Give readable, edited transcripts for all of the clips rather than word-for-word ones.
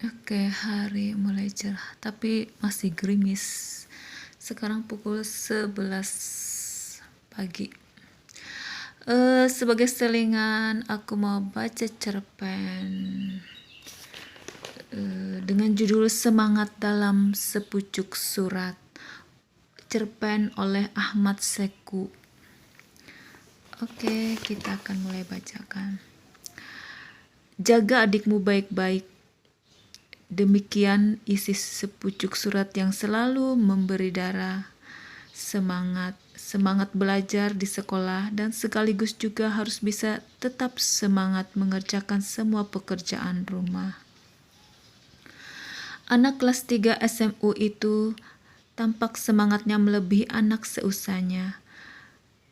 Oke, hari mulai cerah, tapi masih gerimis. Sekarang pukul 11 pagi. Sebagai selingan, aku mau baca cerpen dengan judul Semangat dalam Sepucuk Surat. Cerpen oleh Ahmad Seku. Oke, kita akan mulai bacakan. Jaga adikmu baik-baik. Demikian isi sepucuk surat yang selalu memberi darah, semangat belajar di sekolah, dan sekaligus juga harus bisa tetap semangat mengerjakan semua pekerjaan rumah. Anak kelas 3 SMU itu tampak semangatnya melebihi anak seusianya.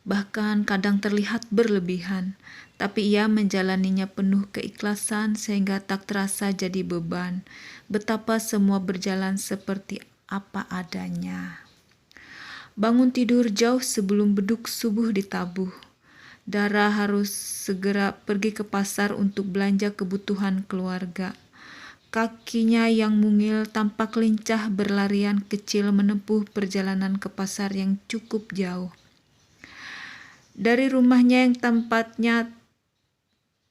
Bahkan kadang terlihat berlebihan, tapi ia menjalaninya penuh keikhlasan sehingga tak terasa jadi beban. Betapa semua berjalan seperti apa adanya. Bangun tidur jauh sebelum beduk subuh ditabuh. Dara harus segera pergi ke pasar untuk belanja kebutuhan keluarga. Kakinya yang mungil tampak lincah berlarian kecil menempuh perjalanan ke pasar yang cukup jauh. Dari rumahnya yang tempatnya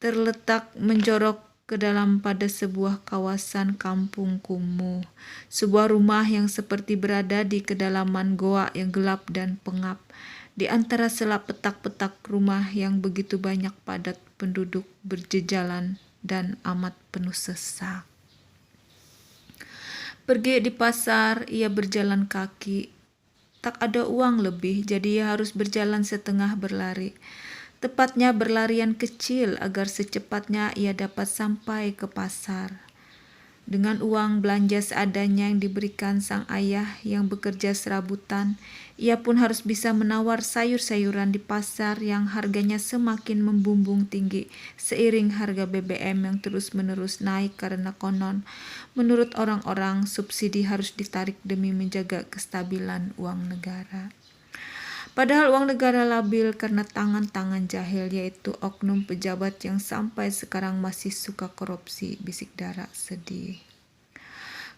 terletak menjorok ke dalam pada sebuah kawasan kampung kumuh. Sebuah rumah yang seperti berada di kedalaman goa yang gelap dan pengap. Di antara selap petak-petak rumah yang begitu banyak padat penduduk berjejalan dan amat penuh sesak. Pergi di pasar, ia berjalan kaki. Tak ada uang lebih, jadi ia harus berjalan setengah berlari. Tepatnya berlarian kecil agar secepatnya ia dapat sampai ke pasar. Dengan uang belanja seadanya yang diberikan sang ayah yang bekerja serabutan, ia pun harus bisa menawar sayur-sayuran di pasar yang harganya semakin membumbung tinggi seiring harga BBM yang terus-menerus naik karena konon, menurut orang-orang, subsidi harus ditarik demi menjaga kestabilan uang negara. Padahal uang negara labil karena tangan-tangan jahil, yaitu oknum pejabat yang sampai sekarang masih suka korupsi, bisik Dara sedih.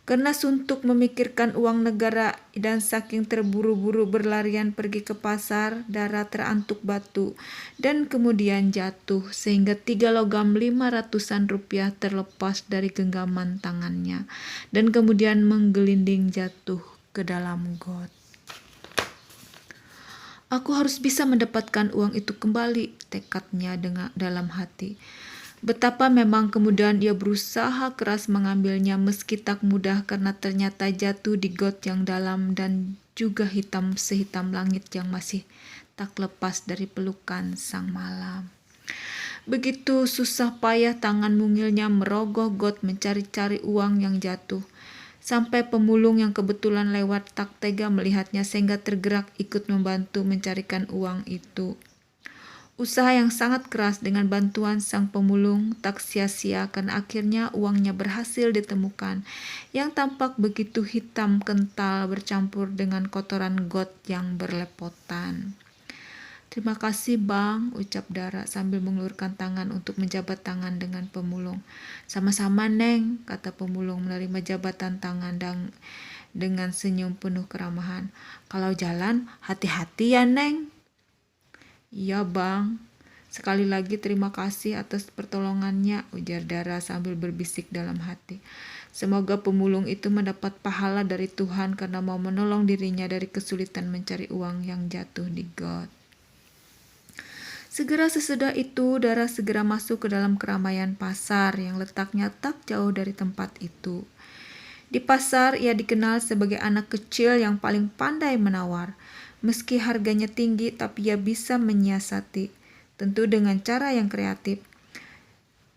Karena suntuk memikirkan uang negara dan saking terburu-buru berlarian pergi ke pasar, Dara terantuk batu dan kemudian jatuh sehingga 3 logam 500-an rupiah terlepas dari genggaman tangannya dan kemudian menggelinding jatuh ke dalam got. Aku harus bisa mendapatkan uang itu kembali, tekadnya dalam hati. Betapa memang kemudian ia berusaha keras mengambilnya meski tak mudah karena ternyata jatuh di got yang dalam dan juga hitam sehitam langit yang masih tak lepas dari pelukan sang malam. Begitu susah payah tangan mungilnya merogoh got mencari-cari uang yang jatuh. Sampai pemulung yang kebetulan lewat tak tega melihatnya sehingga tergerak ikut membantu mencarikan uang itu. Usaha yang sangat keras dengan bantuan sang pemulung tak sia-sia karena akhirnya uangnya berhasil ditemukan yang tampak begitu hitam kental bercampur dengan kotoran got yang berlepotan. Terima kasih bang, ucap Dara sambil mengulurkan tangan untuk menjabat tangan dengan pemulung. Sama-sama Neng, kata pemulung menerima jabatan tangan dan dengan senyum penuh keramahan. Kalau jalan, hati-hati ya Neng. Iya bang, sekali lagi terima kasih atas pertolongannya, ujar Dara sambil berbisik dalam hati. Semoga pemulung itu mendapat pahala dari Tuhan karena mau menolong dirinya dari kesulitan mencari uang yang jatuh di got. Segera sesudah itu, Dara segera masuk ke dalam keramaian pasar yang letaknya tak jauh dari tempat itu. Di pasar, ia dikenal sebagai anak kecil yang paling pandai menawar. Meski harganya tinggi, tapi ia bisa menyiasati, tentu dengan cara yang kreatif.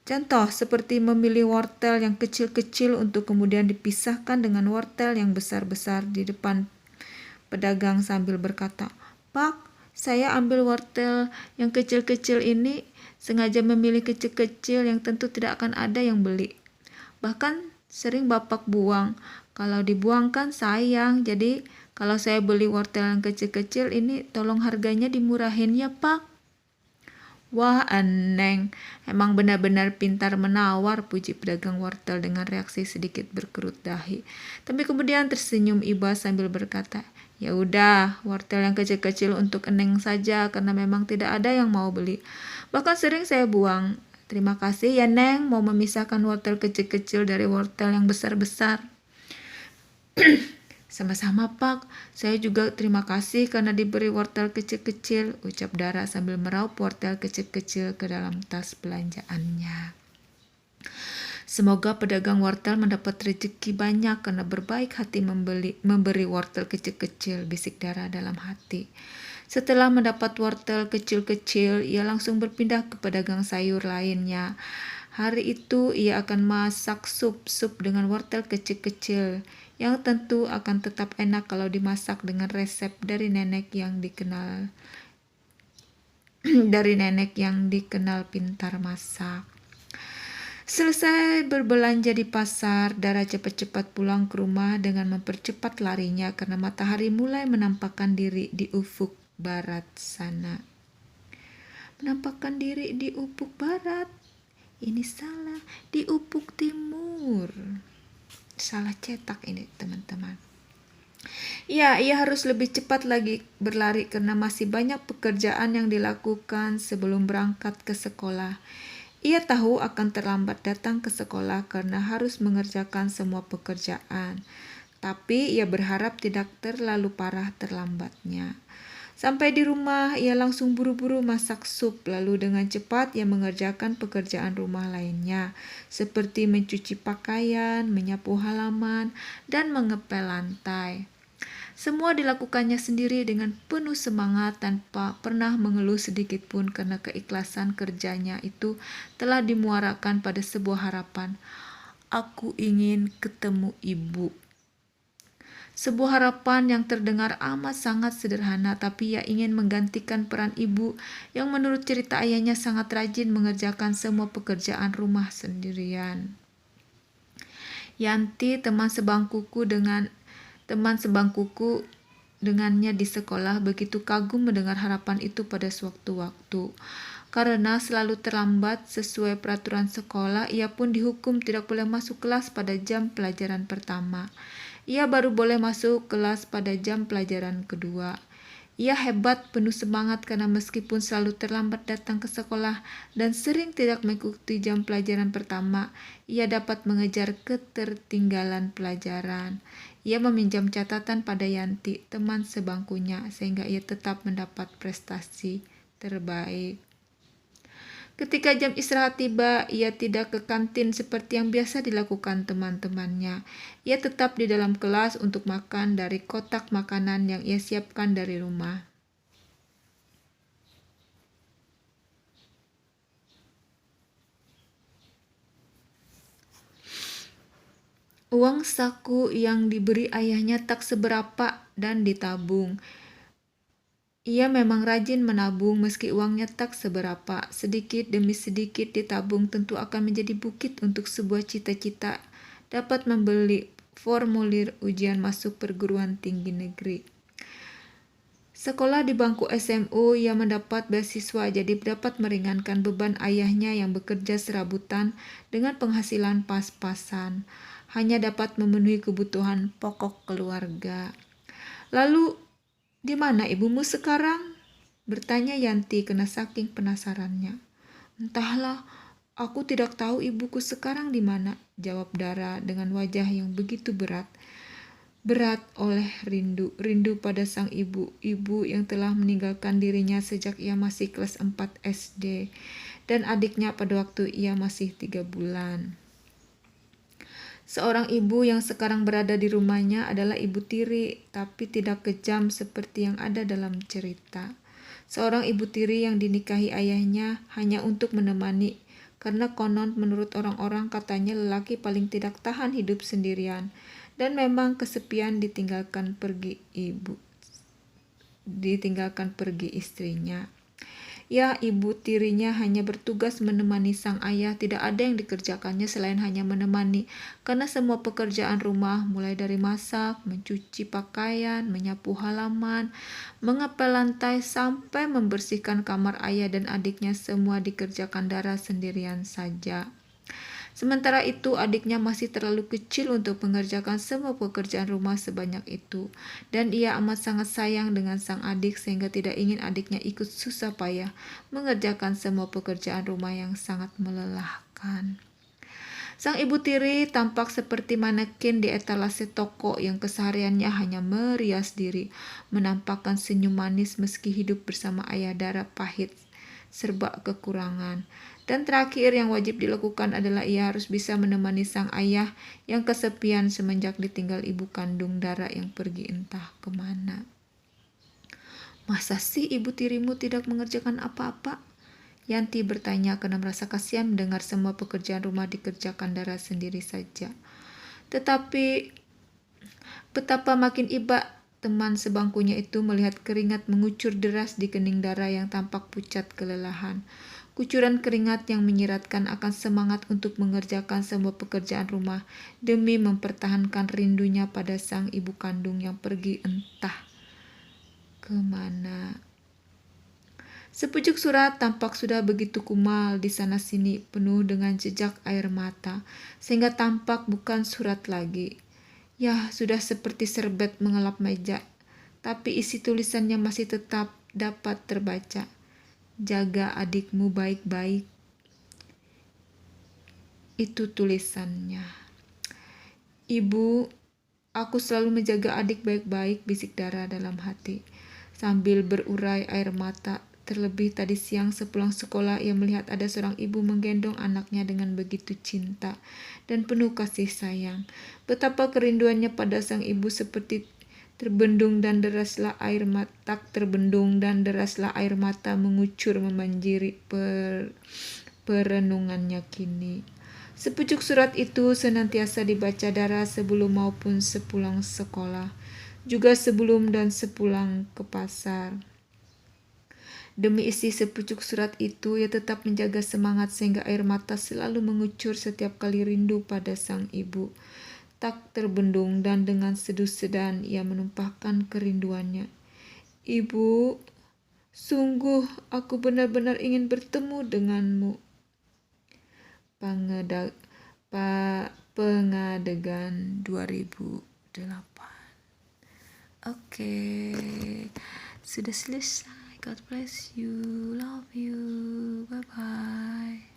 Contoh seperti memilih wortel yang kecil-kecil untuk kemudian dipisahkan dengan wortel yang besar-besar di depan pedagang sambil berkata, "Pak, saya ambil wortel yang kecil-kecil ini, sengaja memilih kecil-kecil yang tentu tidak akan ada yang beli. Bahkan sering Bapak buang. Kalau dibuangkan sayang, jadi kalau saya beli wortel yang kecil-kecil ini tolong harganya dimurahin ya Pak." Wah, Eneng, emang benar-benar pintar menawar, puji pedagang wortel dengan reaksi sedikit berkerut dahi. Tapi kemudian tersenyum iba sambil berkata, ya udah, wortel yang kecil-kecil untuk Eneng saja karena memang tidak ada yang mau beli. Bahkan sering saya buang. Terima kasih ya Neng, mau memisahkan wortel kecil-kecil dari wortel yang besar-besar. Sama-sama Pak, saya juga terima kasih karena diberi wortel kecil-kecil, ucap Dara sambil meraup wortel kecil-kecil ke dalam tas belanjaannya. Semoga pedagang wortel mendapat rezeki banyak karena berbaik hati memberi wortel kecil-kecil, bisik Dara dalam hati. Setelah mendapat wortel kecil-kecil, ia langsung berpindah ke pedagang sayur lainnya. Hari itu ia akan masak sup dengan wortel kecil-kecil yang tentu akan tetap enak kalau dimasak dengan resep dari nenek yang dikenal pintar masak. Selesai berbelanja di pasar, Dara cepat-cepat pulang ke rumah dengan mempercepat larinya karena matahari mulai menampakkan diri di ufuk barat sana. Menampakkan diri di ufuk barat? Ini salah, di ufuk timur. Salah cetak ini teman-teman. Ya, ia harus lebih cepat lagi berlari karena masih banyak pekerjaan yang dilakukan sebelum berangkat ke sekolah. Ia tahu akan terlambat datang ke sekolah karena harus mengerjakan semua pekerjaan. Tapi ia berharap tidak terlalu parah terlambatnya. Sampai di rumah, ia langsung buru-buru masak sup, lalu dengan cepat ia mengerjakan pekerjaan rumah lainnya, seperti mencuci pakaian, menyapu halaman, dan mengepel lantai. Semua dilakukannya sendiri dengan penuh semangat tanpa pernah mengeluh sedikit pun karena keikhlasan kerjanya itu telah dimuarakan pada sebuah harapan. Aku ingin ketemu ibu. Sebuah harapan yang terdengar amat sangat sederhana, tapi ia ingin menggantikan peran ibu yang menurut cerita ayahnya sangat rajin mengerjakan semua pekerjaan rumah sendirian. Yanti, teman sebangkuku dengannya di sekolah, begitu kagum mendengar harapan itu pada sewaktu-waktu. Karena selalu terlambat sesuai peraturan sekolah, ia pun dihukum tidak boleh masuk kelas pada jam pelajaran pertama. Ia baru boleh masuk kelas pada jam pelajaran kedua. Ia hebat, penuh semangat karena meskipun selalu terlambat datang ke sekolah dan sering tidak mengikuti jam pelajaran pertama, ia dapat mengejar ketertinggalan pelajaran. Ia meminjam catatan pada Yanti, teman sebangkunya, sehingga ia tetap mendapat prestasi terbaik. Ketika jam istirahat tiba, ia tidak ke kantin seperti yang biasa dilakukan teman-temannya. Ia tetap di dalam kelas untuk makan dari kotak makanan yang ia siapkan dari rumah. Uang saku yang diberi ayahnya tak seberapa dan ditabung. Ia memang rajin menabung meski uangnya tak seberapa. Sedikit demi sedikit ditabung tentu akan menjadi bukit untuk sebuah cita-cita dapat membeli formulir ujian masuk perguruan tinggi negeri. Sekolah di bangku SMU, ia mendapat beasiswa jadi dapat meringankan beban ayahnya yang bekerja serabutan dengan penghasilan pas-pasan. Hanya dapat memenuhi kebutuhan pokok keluarga. Lalu, di mana ibumu sekarang? Bertanya Yanti karena saking penasarannya. Entahlah, aku tidak tahu ibuku sekarang di mana, jawab Dara dengan wajah yang begitu berat. Berat oleh rindu pada sang ibu yang telah meninggalkan dirinya sejak ia masih kelas 4 SD dan adiknya pada waktu ia masih 3 bulan. Seorang ibu yang sekarang berada di rumahnya adalah ibu tiri, tapi tidak kejam seperti yang ada dalam cerita. Seorang ibu tiri yang dinikahi ayahnya hanya untuk menemani, karena konon menurut orang-orang katanya lelaki paling tidak tahan hidup sendirian, dan memang kesepian ditinggalkan pergi istrinya. Ya, ibu tirinya hanya bertugas menemani sang ayah, tidak ada yang dikerjakannya selain hanya menemani. Karena semua pekerjaan rumah, mulai dari masak, mencuci pakaian, menyapu halaman, mengepel lantai, sampai membersihkan kamar ayah dan adiknya, semua dikerjakan Dara sendirian saja. Sementara itu, adiknya masih terlalu kecil untuk mengerjakan semua pekerjaan rumah sebanyak itu. Dan ia amat sangat sayang dengan sang adik sehingga tidak ingin adiknya ikut susah payah mengerjakan semua pekerjaan rumah yang sangat melelahkan. Sang ibu tiri tampak seperti manekin di etalase toko yang kesehariannya hanya merias diri, menampakkan senyum manis meski hidup bersama ayah Dara pahit, serba kekurangan. Dan terakhir yang wajib dilakukan adalah ia harus bisa menemani sang ayah yang kesepian semenjak ditinggal ibu kandung Dara yang pergi entah kemana. Masa sih ibu tirimu tidak mengerjakan apa-apa? Yanti bertanya karena merasa kasihan mendengar semua pekerjaan rumah dikerjakan Dara sendiri saja. Tetapi betapa makin iba teman sebangkunya itu melihat keringat mengucur deras di kening Dara yang tampak pucat kelelahan. Kucuran keringat yang menyiratkan akan semangat untuk mengerjakan semua pekerjaan rumah demi mempertahankan rindunya pada sang ibu kandung yang pergi entah kemana. Sepucuk surat tampak sudah begitu kumal di sana-sini, penuh dengan jejak air mata, sehingga tampak bukan surat lagi. Ya, sudah seperti serbet mengelap meja, tapi isi tulisannya masih tetap dapat terbaca. Jaga adikmu baik-baik. Itu tulisannya. Ibu, aku selalu menjaga adik baik-baik, bisik Dara dalam hati. Sambil berurai air mata, terlebih tadi siang sepulang sekolah ia melihat ada seorang ibu menggendong anaknya dengan begitu cinta dan penuh kasih sayang. Betapa kerinduannya pada sang ibu seperti terbendung dan deraslah air mata mengucur memanjiri perenungannya kini. Sepucuk surat itu senantiasa dibaca Dara sebelum maupun sepulang sekolah, juga sebelum dan sepulang ke pasar. Demi isi sepucuk surat itu, ia tetap menjaga semangat sehingga air mata selalu mengucur setiap kali rindu pada sang ibu. Tak terbendung dan dengan sedu-sedan ia menumpahkan kerinduannya. Ibu, sungguh aku benar-benar ingin bertemu denganmu. Pengadegan 2008. Oke, sudah selesai. God bless you, love you, bye bye.